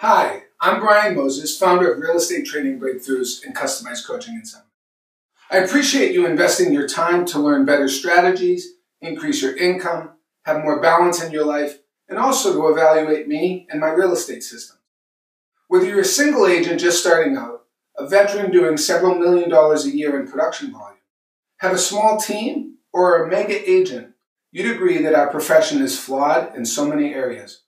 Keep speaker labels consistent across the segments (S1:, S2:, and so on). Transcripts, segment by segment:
S1: Hi, I'm Brian Moses, founder of Real Estate Training Breakthroughs and Customized Coaching and Seminars. I appreciate you investing your time to learn better strategies, increase your income, have more balance in your life, and also to evaluate me and my real estate system. Whether you're a single agent just starting out, a veteran doing several $1 million a year in production volume, have a small team, or a mega agent, you'd agree that our profession is flawed in so many areas,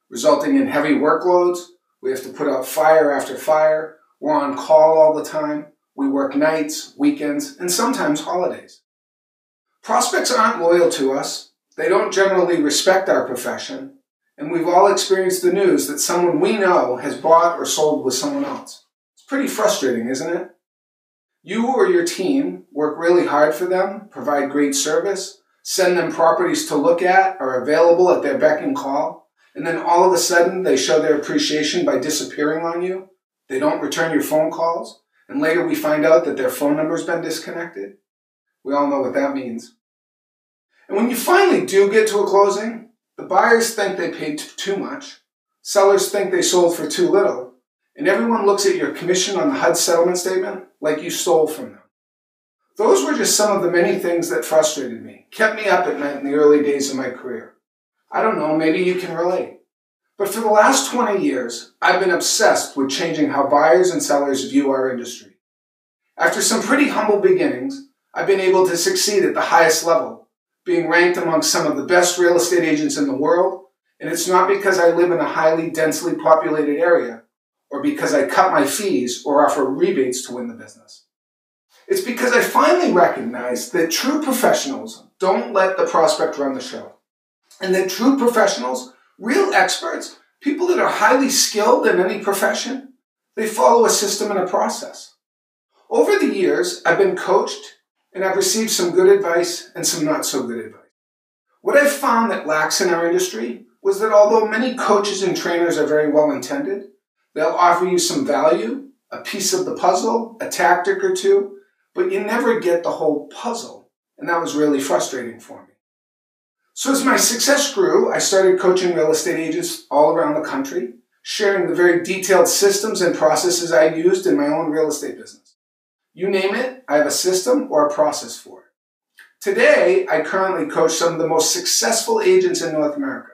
S1: resulting in heavy workloads. We have to put out fire after fire. We're on call all the time. We work nights, weekends, and sometimes holidays. Prospects aren't loyal to us. They don't generally respect our profession. And we've all experienced the news that someone we know has bought or sold with someone else. It's pretty frustrating, isn't it? You or your team work really hard for them, provide great service, send them properties to look at, are available at their beck and call. And then all of a sudden, they show their appreciation by disappearing on you. They don't return your phone calls. And later we find out that their phone number's been disconnected. We all know what that means. And when you finally do get to a closing, the buyers think they paid too much. Sellers think they sold for too little. And everyone looks at your commission on the HUD settlement statement like you stole from them. Those were just some of the many things that frustrated me, kept me up at night in the early days of my career. I don't know, maybe you can relate. But for the last 20 years, I've been obsessed with changing how buyers and sellers view our industry. After some pretty humble beginnings, I've been able to succeed at the highest level, being ranked among some of the best real estate agents in the world, and it's not because I live in a highly densely populated area, or because I cut my fees or offer rebates to win the business. It's because I finally recognized that true professionals don't let the prospect run the show. And that true professionals, real experts, people that are highly skilled in any profession, they follow a system and a process. Over the years, I've been coached and I've received some good advice and some not so good advice. What I've found that lacks in our industry was that although many coaches and trainers are very well intended, they'll offer you some value, a piece of the puzzle, a tactic or two, but you never get the whole puzzle. And that was really frustrating for me. So as my success grew, I started coaching real estate agents all around the country, sharing the very detailed systems and processes I used in my own real estate business. You name it, I have a system or a process for it. Today, I currently coach some of the most successful agents in North America.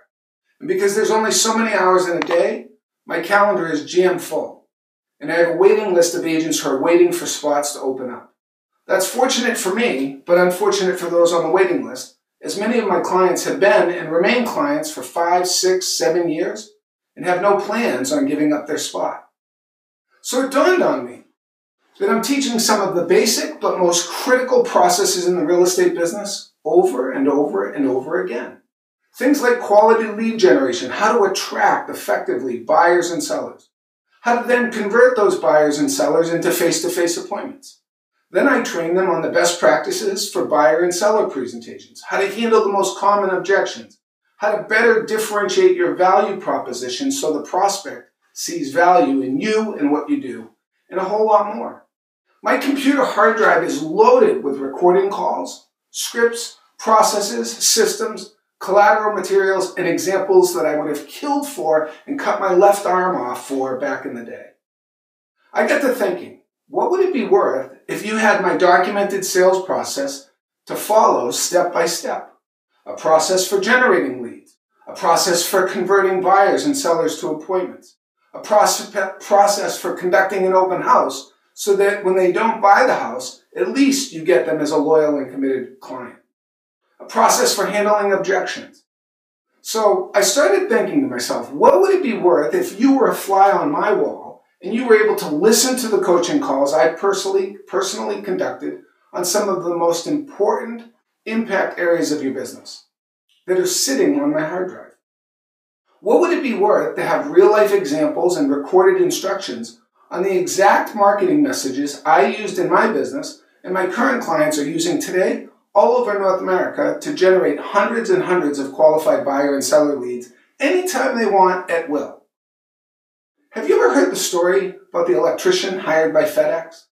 S1: And because there's only so many hours in a day, my calendar is jam full. And I have a waiting list of agents who are waiting for spots to open up. That's fortunate for me, but unfortunate for those on the waiting list, as many of my clients have been and remain clients for 5, 6, 7 years and have no plans on giving up their spot. So it dawned on me that I'm teaching some of the basic but most critical processes in the real estate business over and over and over again. Things like quality lead generation, how to attract effectively buyers and sellers, how to then convert those buyers and sellers into face-to-face appointments. Then I train them on the best practices for buyer and seller presentations, how to handle the most common objections, how to better differentiate your value proposition so the prospect sees value in you and what you do, and a whole lot more. My computer hard drive is loaded with recording calls, scripts, processes, systems, collateral materials, and examples that I would have killed for and cut my left arm off for back in the day. I got to thinking, what would it be worth if you had my documented sales process to follow step by step? A process for generating leads, a process for converting buyers and sellers to appointments, a process for conducting an open house so that when they don't buy the house, at least you get them as a loyal and committed client, a process for handling objections. So I started thinking to myself, what would it be worth if you were a fly on my wall and you were able to listen to the coaching calls I personally conducted on some of the most important impact areas of your business that are sitting on my hard drive? What would it be worth to have real-life examples and recorded instructions on the exact marketing messages I used in my business and my current clients are using today all over North America to generate hundreds and hundreds of qualified buyer and seller leads anytime they want at will? Have you ever heard the story about the electrician hired by FedEx?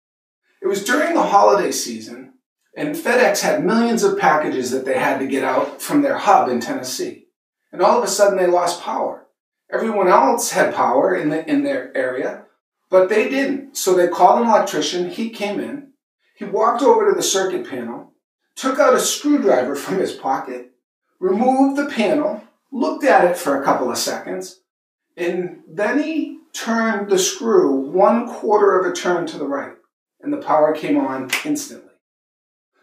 S1: It was during the holiday season, and FedEx had millions of packages that they had to get out from their hub in Tennessee. And all of a sudden they lost power. Everyone else had power in their area, but they didn't. So they called an electrician. He came in. He walked over to the circuit panel, took out a screwdriver from his pocket, removed the panel, looked at it for a couple of seconds, and then he turned the screw 1/4 of a turn to the right, and the power came on instantly.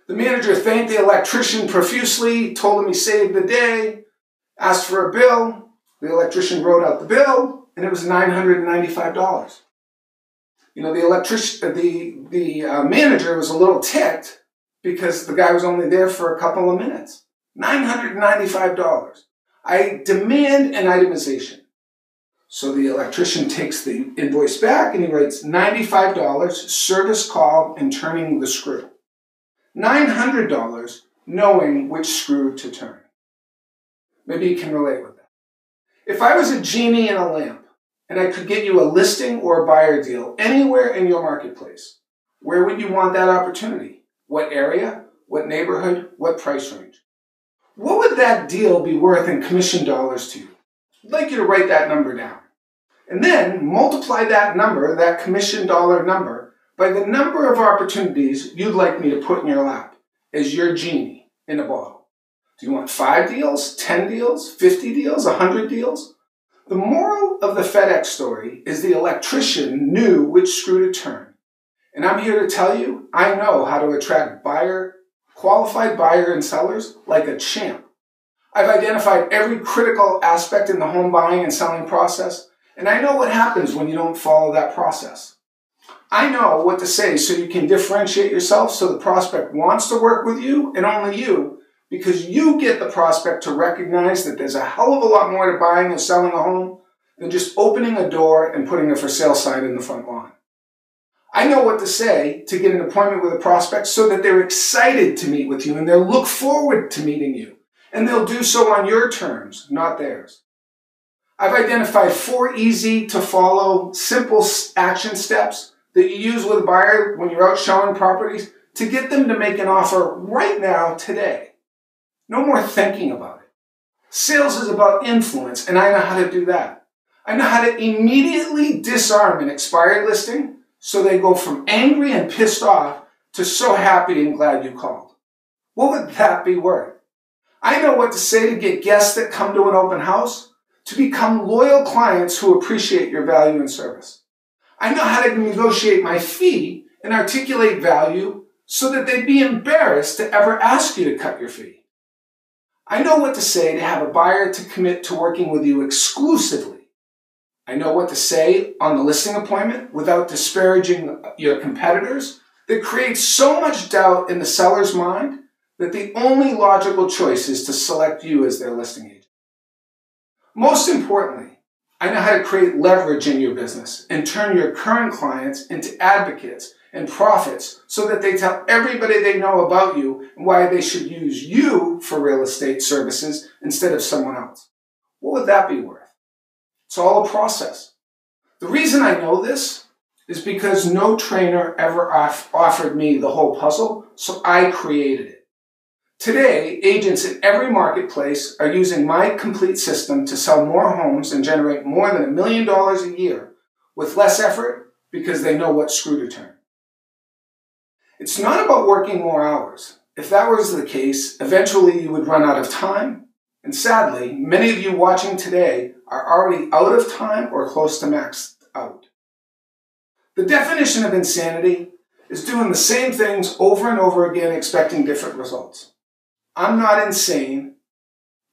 S1: The manager thanked the electrician profusely, told him he saved the day, asked for a bill. The electrician wrote out the bill, and it was $995. You know, the manager was a little ticked because the guy was only there for a couple of minutes. $995. I demand an itemization. So the electrician takes the invoice back and he writes $95 service call and turning the screw. $900 knowing which screw to turn. Maybe you can relate with that. If I was a genie in a lamp and I could get you a listing or a buyer deal anywhere in your marketplace, where would you want that opportunity? What area? What neighborhood? What price range? What would that deal be worth in commission dollars to you? I'd like you to write that number down. And then multiply that number, that commission dollar number, by the number of opportunities you'd like me to put in your lap as your genie in a bottle. Do you want 5 deals, 10 deals, 50 deals, 100 deals? The moral of the FedEx story is the electrician knew which screw to turn. And I'm here to tell you, I know how to attract qualified buyer and sellers like a champ. I've identified every critical aspect in the home buying and selling process, and I know what happens when you don't follow that process. I know what to say so you can differentiate yourself so the prospect wants to work with you and only you, because you get the prospect to recognize that there's a hell of a lot more to buying and selling a home than just opening a door and putting a for sale sign in the front lawn. I know what to say to get an appointment with a prospect so that they're excited to meet with you and they'll look forward to meeting you. And they'll do so on your terms, not theirs. I've identified 4 easy to follow, simple action steps that you use with a buyer when you're out showing properties to get them to make an offer right now, today. No more thinking about it. Sales is about influence, and I know how to do that. I know how to immediately disarm an expired listing so they go from angry and pissed off to so happy and glad you called. What would that be worth? I know what to say to get guests that come to an open house to become loyal clients who appreciate your value and service. I know how to negotiate my fee and articulate value so that they'd be embarrassed to ever ask you to cut your fee. I know what to say to have a buyer to commit to working with you exclusively. I know what to say on the listing appointment without disparaging your competitors that creates so much doubt in the seller's mind that the only logical choice is to select you as their listing agent. Most importantly, I know how to create leverage in your business and turn your current clients into advocates and prophets so that they tell everybody they know about you and why they should use you for real estate services instead of someone else. What would that be worth? It's all a process. The reason I know this is because no trainer ever offered me the whole puzzle, so I created it. Today, agents in every marketplace are using my complete system to sell more homes and generate more than $1 million a year with less effort because they know what screw to turn. It's not about working more hours. If that was the case, eventually you would run out of time. And sadly, many of you watching today are already out of time or close to maxed out. The definition of insanity is doing the same things over and over again expecting different results. I'm not insane,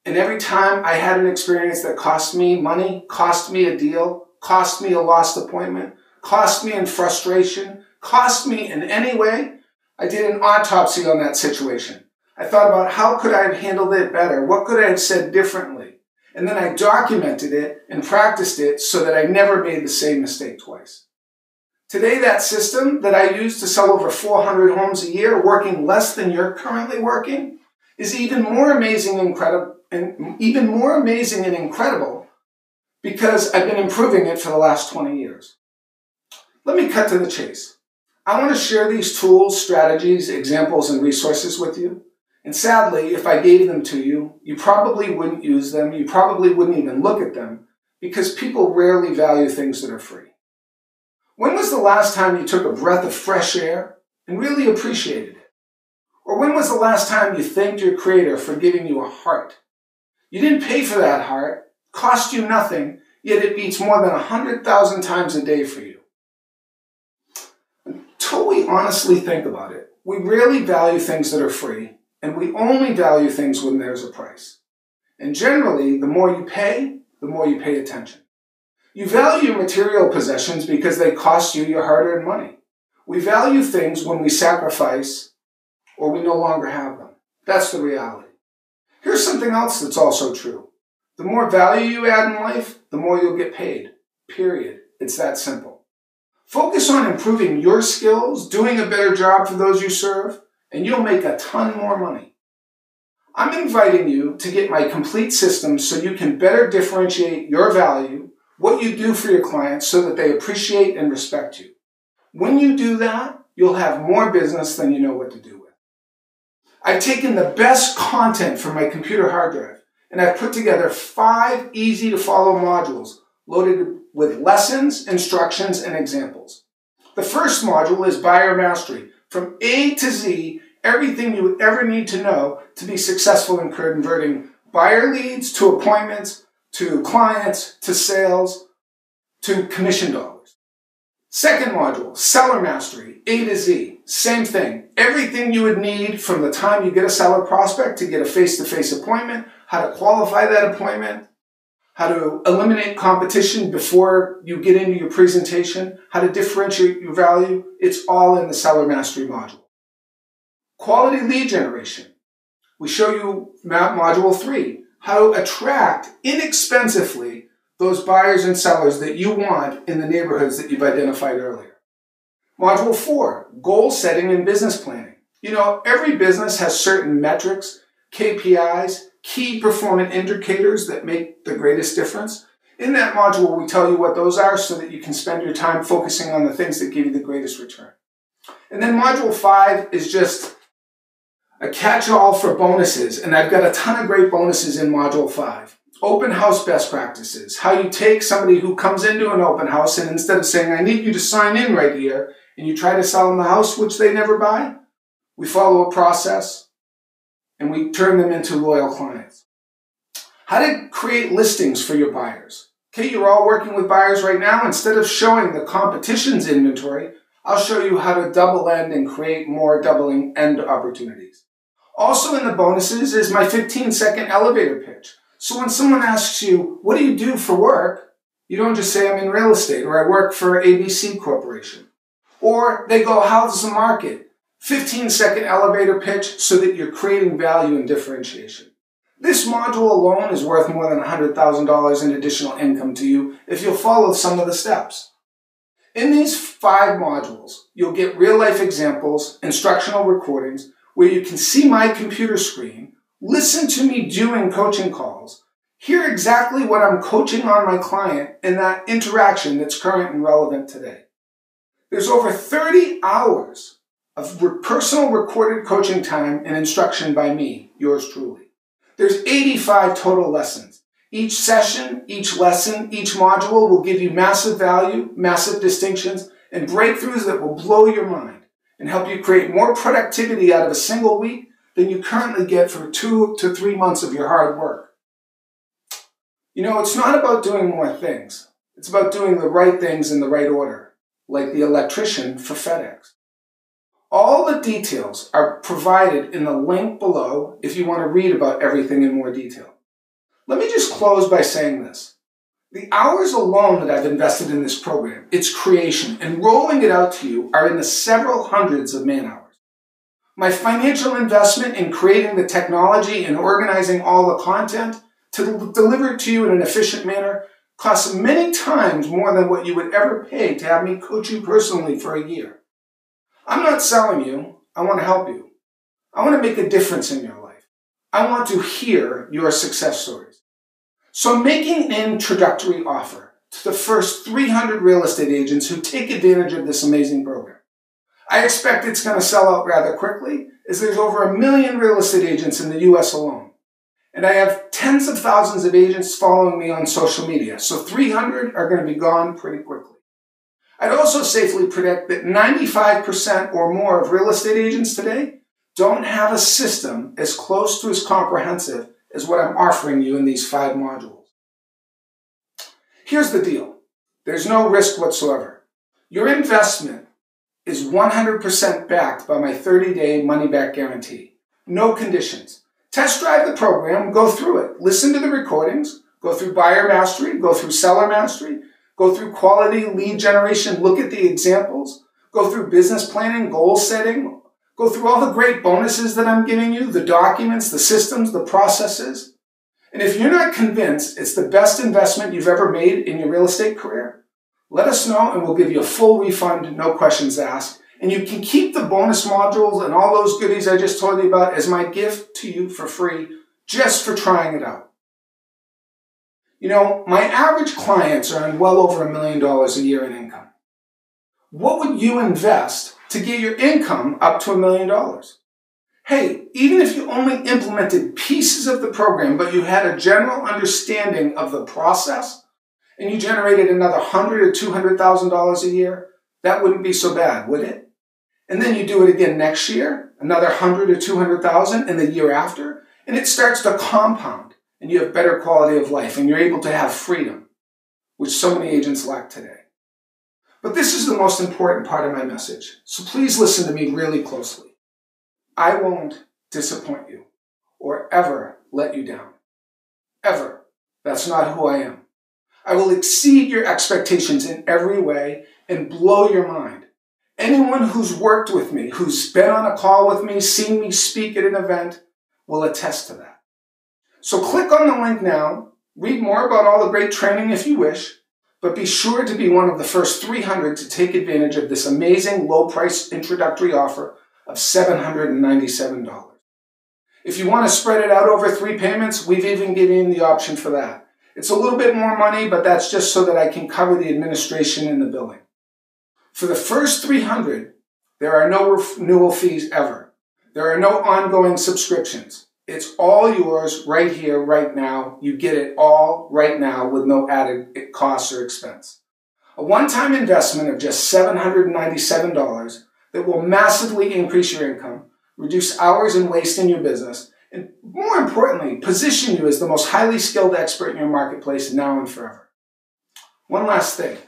S1: and every time I had an experience that cost me money, cost me a deal, cost me a lost appointment, cost me in frustration, cost me in any way, I did an autopsy on that situation. I thought about how could I have handled it better? What could I have said differently? And then I documented it and practiced it so that I never made the same mistake twice. Today, that system that I use to sell over 400 homes a year, working less than you're currently working, is even more amazing and incredible because I've been improving it for the last 20 years. Let me cut to the chase. I want to share these tools, strategies, examples, and resources with you. And sadly, if I gave them to you, you probably wouldn't use them. You probably wouldn't even look at them because people rarely value things that are free. When was the last time you took a breath of fresh air and really appreciated it? Or when was the last time you thanked your Creator for giving you a heart? You didn't pay for that heart, cost you nothing, yet it beats more than 100,000 times a day for you. Until we honestly think about it, we rarely value things that are free, and we only value things when there's a price. And generally, the more you pay attention. You value material possessions because they cost you your hard-earned money. We value things when we sacrifice or we no longer have them. That's the reality. Here's something else that's also true. The more value you add in life, the more you'll get paid. Period. It's that simple. Focus on improving your skills, doing a better job for those you serve, and you'll make a ton more money. I'm inviting you to get my complete system so you can better differentiate your value, what you do for your clients so that they appreciate and respect you. When you do that, you'll have more business than you know what to do with. I've taken the best content from my computer hard drive and I've put together 5 easy-to-follow modules loaded with lessons, instructions, and examples. The first module is Buyer Mastery. From A to Z, everything you would ever need to know to be successful in converting buyer leads to appointments, to clients, to sales, to commission dollars. Second module, Seller Mastery, A to Z. Same thing. Everything you would need from the time you get a seller prospect to get a face-to-face appointment, how to qualify that appointment, how to eliminate competition before you get into your presentation, how to differentiate your value. It's all in the Seller Mastery module. Quality lead generation. We show you module 3, how to attract inexpensively those buyers and sellers that you want in the neighborhoods that you've identified earlier. Module 4, goal setting and business planning. You know, every business has certain metrics, KPIs, key performance indicators that make the greatest difference. In that module, we tell you what those are so that you can spend your time focusing on the things that give you the greatest return. And then module 5 is just a catch-all for bonuses, and I've got a ton of great bonuses in module 5. Open house best practices, how you take somebody who comes into an open house and instead of saying, I need you to sign in right here, and you try to sell them the house, which they never buy, we follow a process and we turn them into loyal clients. How to create listings for your buyers. Okay, you're all working with buyers right now. Instead of showing the competition's inventory, I'll show you how to double end and create more doubling end opportunities. Also in the bonuses is my 15-second elevator pitch. So when someone asks you, what do you do for work? You don't just say, I'm in real estate, or I work for ABC Corporation. Or they go, how's the market? 15-second elevator pitch so that you're creating value and differentiation. This module alone is worth more than $100,000 in additional income to you if you'll follow some of the steps. In these 5 modules, you'll get real-life examples, instructional recordings, where you can see my computer screen, listen to me doing coaching calls, hear exactly what I'm coaching on my client in that interaction that's current and relevant today. There's over 30 hours of personal recorded coaching time and instruction by me, yours truly. There's 85 total lessons. Each session, each lesson, each module will give you massive value, massive distinctions, and breakthroughs that will blow your mind and help you create more productivity out of a single week than you currently get for 2 to 3 months of your hard work. You know, it's not about doing more things. It's about doing the right things in the right order, like the electrician for FedEx. All the details are provided in the link below if you want to read about everything in more detail. Let me just close by saying this. The hours alone that I've invested in this program, its creation, and rolling it out to you are in the several hundreds of man-hours. My financial investment in creating the technology and organizing all the content to deliver it to you in an efficient manner costs many times more than what you would ever pay to have me coach you personally for a year. I'm not selling you. I want to help you. I want to make a difference in your life. I want to hear your success stories. So I'm making an introductory offer to the first 300 real estate agents who take advantage of this amazing program. I expect it's going to sell out rather quickly, as there's over 1 million real estate agents in the U.S. alone. And I have tens of thousands of agents following me on social media, so 300 are going to be gone pretty quickly. I'd also safely predict that 95% or more of real estate agents today don't have a system as close to as comprehensive as what I'm offering you in these 5 modules. Here's the deal. There's no risk whatsoever. Your investment is 100% backed by my 30-day money-back guarantee. No conditions. Test drive the program, go through it. Listen to the recordings, go through buyer mastery, go through seller mastery, go through quality lead generation, look at the examples, go through business planning, goal setting, go through all the great bonuses that I'm giving you, the documents, the systems, the processes. And if you're not convinced it's the best investment you've ever made in your real estate career, let us know and we'll give you a full refund, no questions asked. And you can keep the bonus modules and all those goodies I just told you about as my gift to you for free, just for trying it out. You know, my average clients earn well over $1 million a year in income. What would you invest to get your income up to $1 million? Hey, even if you only implemented pieces of the program, but you had a general understanding of the process, and you generated another $100,000 or $200,000 a year, that wouldn't be so bad, would it? And then you do it again next year, another $100,000 or $200,000, and the year after, and it starts to compound, and you have better quality of life, and you're able to have freedom, which so many agents lack today. But this is the most important part of my message, so please listen to me really closely. I won't disappoint you or ever let you down. Ever. That's not who I am. I will exceed your expectations in every way and blow your mind. Anyone who's worked with me, who's been on a call with me, seen me speak at an event, will attest to that. So click on the link now, read more about all the great training if you wish, but be sure to be one of the first 300 to take advantage of this amazing low-price introductory offer of $797. If you want to spread it out over 3 payments, we've even given you the option for that. It's a little bit more money, but that's just so that I can cover the administration and the billing. For the first 300, there are no renewal fees ever. There are no ongoing subscriptions. It's all yours right here, right now. You get it all right now with no added costs or expense. A one-time investment of just $797 that will massively increase your income, reduce hours and waste in your business, and more importantly, position you as the most highly skilled expert in your marketplace now and forever. One last thing.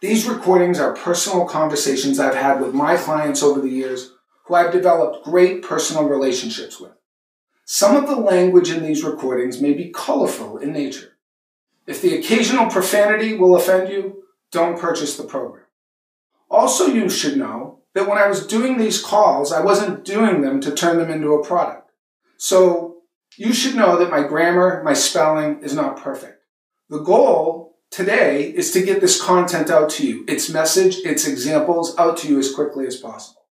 S1: These recordings are personal conversations I've had with my clients over the years who I've developed great personal relationships with. Some of the language in these recordings may be colorful in nature. If the occasional profanity will offend you, don't purchase the program. Also, you should know that when I was doing these calls, I wasn't doing them to turn them into a product. So you should know that my grammar, my spelling is not perfect. The goal today is to get this content out to you, its message, its examples out to you as quickly as possible.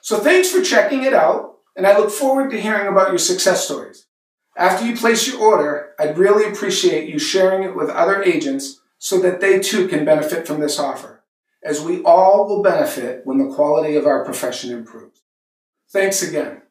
S1: So thanks for checking it out, and I look forward to hearing about your success stories. After you place your order, I'd really appreciate you sharing it with other agents so that they too can benefit from this offer, as we all will benefit when the quality of our profession improves. Thanks again.